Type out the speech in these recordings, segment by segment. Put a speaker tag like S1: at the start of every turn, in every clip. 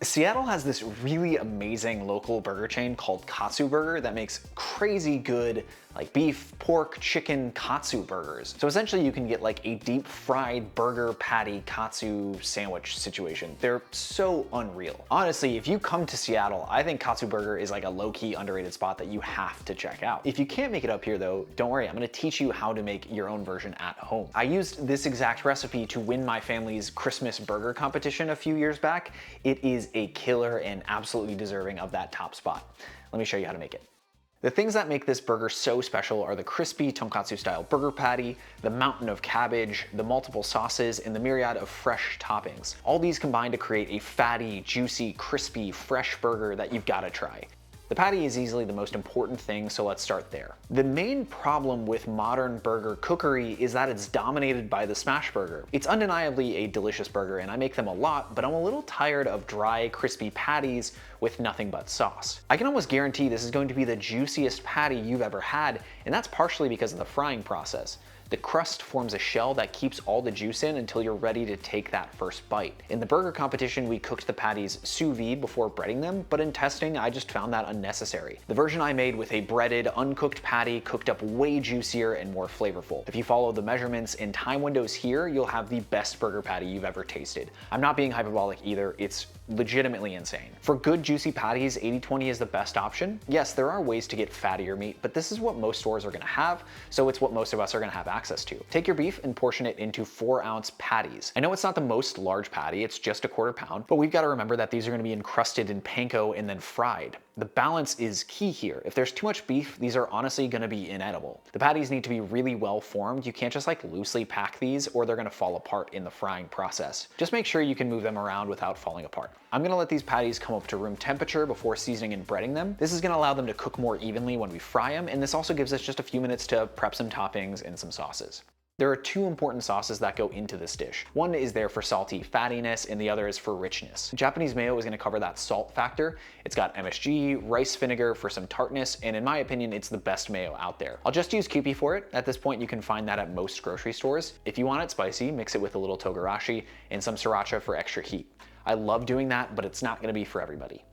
S1: Seattle has this really amazing local burger chain called Katsu Burger that makes crazy good like beef, pork, chicken katsu burgers. So essentially you can get like a deep fried burger patty katsu sandwich situation. They're so unreal. Honestly, if you come to Seattle, I think Katsu Burger is like a low-key underrated spot that you have to check out. If you can't make it up here though, don't worry, I'm gonna teach you how to make your own version at home. I used this exact recipe to win my family's Christmas burger competition a few years back. It is a killer and absolutely deserving of that top spot. Let me show you how to make it. The things that make this burger so special are the crispy tonkatsu style burger patty, the mountain of cabbage, the multiple sauces, and the myriad of fresh toppings. All these combine to create a fatty, juicy, crispy, fresh burger that you've gotta try. The patty is easily the most important thing, so let's start there. The main problem with modern burger cookery is that it's dominated by the smash burger. It's undeniably a delicious burger, and I make them a lot, but I'm a little tired of dry, crispy patties with nothing but sauce. I can almost guarantee this is going to be the juiciest patty you've ever had, and that's partially because of the frying process. The crust forms a shell that keeps all the juice in until you're ready to take that first bite. In the burger competition, we cooked the patties sous vide before breading them, but in testing, I just found that unnecessary. The version I made with a breaded, uncooked patty cooked up way juicier and more flavorful. If you follow the measurements and time windows here, you'll have the best burger patty you've ever tasted. I'm not being hyperbolic either, it's legitimately insane. For good juicy patties, 80-20 is the best option. Yes, there are ways to get fattier meat, but this is what most stores are gonna have, so it's what most of us are gonna have access to. Take your beef and portion it into 4-ounce patties. I know it's not the most large patty, it's just a 1/4 pound, but we've got to remember that these are going to be encrusted in panko and then fried. The balance is key here. If there's too much beef, these are honestly going to be inedible. The patties need to be really well formed. You can't just like loosely pack these or they're going to fall apart in the frying process. Just make sure you can move them around without falling apart. I'm going to let these patties come up to room temperature before seasoning and breading them. This is going to allow them to cook more evenly when we fry them, and this also gives us just a few minutes to prep some toppings and some sauces. There are 2 important sauces that go into this dish. One is there for salty fattiness and the other is for richness. Japanese mayo is going to cover that salt factor. It's got MSG, rice vinegar for some tartness, and in my opinion, it's the best mayo out there. I'll just use Kewpie for it. At this point, you can find that at most grocery stores. If you want it spicy, mix it with a little togarashi and some sriracha for extra heat. I love doing that, but it's not going to be for everybody.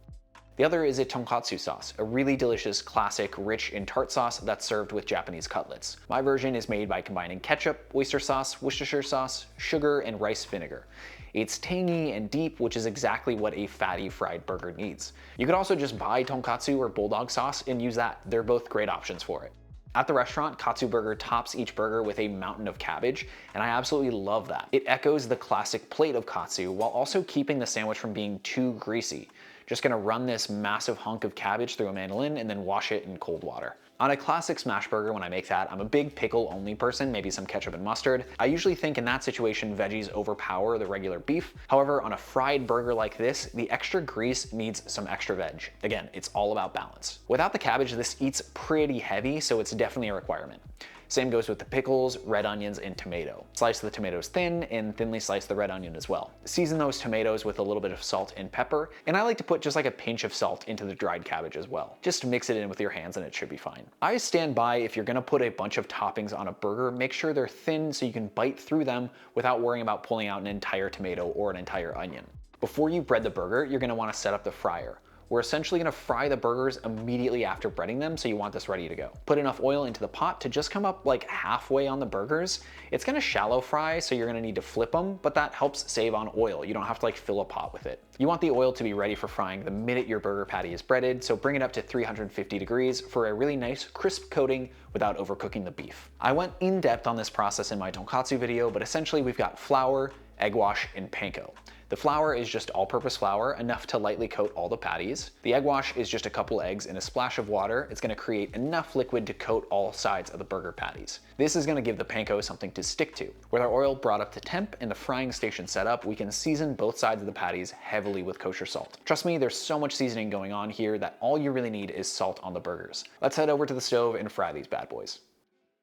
S1: The other is a Tonkatsu sauce, a really delicious, classic, rich and tart sauce that's served with Japanese cutlets. My version is made by combining ketchup, oyster sauce, Worcestershire sauce, sugar, and rice vinegar. It's tangy and deep, which is exactly what a fatty fried burger needs. You could also just buy tonkatsu or bulldog sauce and use that. They're both great options for it. At the restaurant, Katsu Burger tops each burger with a mountain of cabbage, and I absolutely love that. It echoes the classic plate of katsu while also keeping the sandwich from being too greasy. Just gonna run this massive hunk of cabbage through a mandolin and then wash it in cold water. On a classic smash burger, when I make that, I'm a big pickle only person, maybe some ketchup and mustard. I usually think in that situation, veggies overpower the regular beef. However, on a fried burger like this, the extra grease needs some extra veg. Again, it's all about balance. Without the cabbage, this eats pretty heavy, so it's definitely a requirement. Same goes with the pickles, red onions, and tomato. Slice the tomatoes thin and thinly slice the red onion as well. Season those tomatoes with a little bit of salt and pepper, and I like to put just like a pinch of salt into the dried cabbage as well. Just mix it in with your hands and it should be fine. I stand by if you're gonna put a bunch of toppings on a burger, make sure they're thin so you can bite through them without worrying about pulling out an entire tomato or an entire onion. Before you bread the burger, you're gonna wanna set up the fryer. We're essentially gonna fry the burgers immediately after breading them, so you want this ready to go. Put enough oil into the pot to just come up like halfway on the burgers. It's gonna shallow fry, so you're gonna need to flip them, but that helps save on oil. You don't have to like fill a pot with it. You want the oil to be ready for frying the minute your burger patty is breaded, so bring it up to 350 degrees for a really nice crisp coating without overcooking the beef. I went in depth on this process in my tonkatsu video, but essentially we've got flour, egg wash, and panko. The flour is just all-purpose flour, enough to lightly coat all the patties. The egg wash is just a couple eggs in a splash of water. It's gonna create enough liquid to coat all sides of the burger patties. This is gonna give the panko something to stick to. With our oil brought up to temp and the frying station set up, we can season both sides of the patties heavily with kosher salt. Trust me, there's so much seasoning going on here that all you really need is salt on the burgers. Let's head over to the stove and fry these bad boys.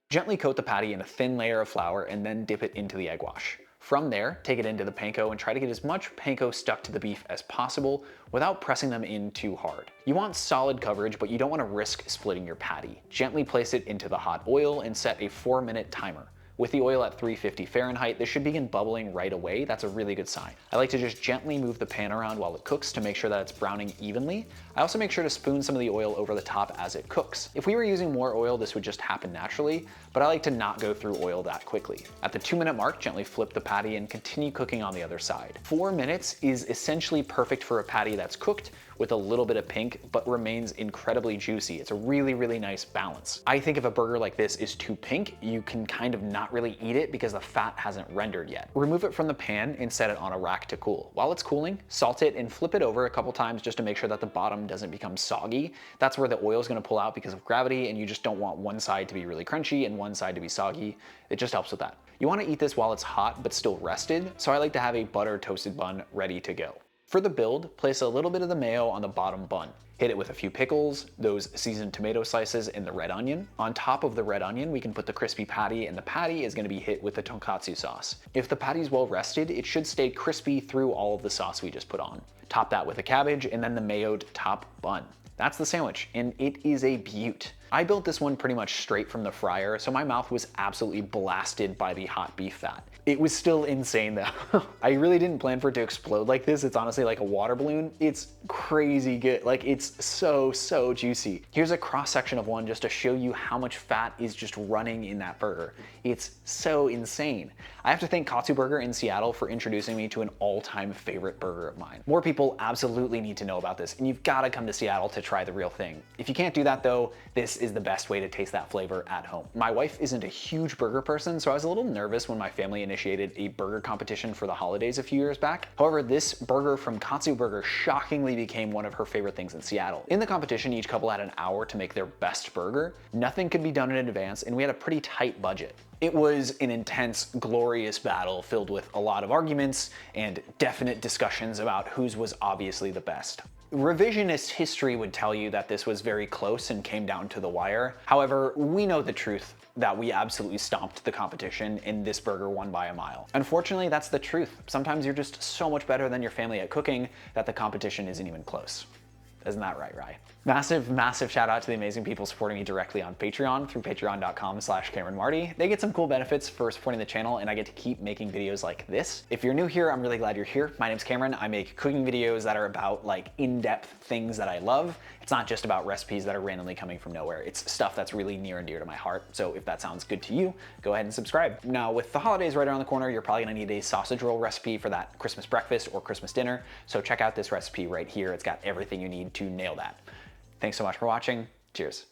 S1: Gently coat the patty in a thin layer of flour and then dip it into the egg wash. From there, take it into the panko and try to get as much panko stuck to the beef as possible without pressing them in too hard. You want solid coverage, but you don't want to risk splitting your patty. Gently place it into the hot oil and set a 4-minute timer. With the oil at 350 Fahrenheit, this should begin bubbling right away. That's a really good sign. I like to just gently move the pan around while it cooks to make sure that it's browning evenly. I also make sure to spoon some of the oil over the top as it cooks. If we were using more oil, this would just happen naturally, but I like to not go through oil that quickly. At the 2-minute mark, gently flip the patty and continue cooking on the other side. 4 minutes is essentially perfect for a patty that's cooked with a little bit of pink, but remains incredibly juicy. It's a really, really nice balance. I think if a burger like this is too pink, you can kind of not really eat it because the fat hasn't rendered yet. Remove it from the pan and set it on a rack to cool. While it's cooling, salt it and flip it over a couple times just to make sure that the bottom doesn't become soggy. That's where the oil is gonna pull out because of gravity, and you just don't want one side to be really crunchy and one side to be soggy. It just helps with that. You wanna eat this while it's hot but still rested, so I like to have a butter toasted bun ready to go. For the build, place a little bit of the mayo on the bottom bun. Hit it with a few pickles, those seasoned tomato slices, and the red onion. On top of the red onion, we can put the crispy patty, and the patty is gonna be hit with the tonkatsu sauce. If the patty's well rested, it should stay crispy through all of the sauce we just put on. Top that with a cabbage, and then the mayoed top bun. That's the sandwich, and it is a beaut. I built this one pretty much straight from the fryer, so my mouth was absolutely blasted by the hot beef fat. It was still insane though. I really didn't plan for it to explode like this. It's honestly like a water balloon. It's crazy good. Like, it's so juicy. Here's a cross section of one just to show you how much fat is just running in that burger. It's so insane. I have to thank Katsu Burger in Seattle for introducing me to an all-time favorite burger of mine. More people absolutely need to know about this, and you've gotta come to Seattle to try the real thing. If you can't do that though, this is the best way to taste that flavor at home. My wife isn't a huge burger person, so I was a little nervous when my family initiated a burger competition for the holidays a few years back. However, this burger from Katsu Burger shockingly became one of her favorite things in Seattle. In the competition, each couple had an hour to make their best burger. Nothing could be done in advance, and we had a pretty tight budget. It was an intense, glorious battle filled with a lot of arguments and definite discussions about whose was obviously the best. Revisionist history would tell you that this was very close and came down to the wire. However, we know the truth that we absolutely stomped the competition and this burger won by a mile. Unfortunately, that's the truth. Sometimes you're just so much better than your family at cooking that the competition isn't even close. Isn't that right, Rye? Massive shout out to the amazing people supporting me directly on Patreon through patreon.com/CameronMarty. They get some cool benefits for supporting the channel, and I get to keep making videos like this. If you're new here, I'm really glad you're here. My name's Cameron. I make cooking videos that are about like in-depth things that I love. It's not just about recipes that are randomly coming from nowhere. It's stuff that's really near and dear to my heart. So if that sounds good to you, go ahead and subscribe. Now, with the holidays right around the corner, you're probably gonna need a sausage roll recipe for that Christmas breakfast or Christmas dinner. So check out this recipe right here. It's got everything you need to nail that. Thanks so much for watching. Cheers.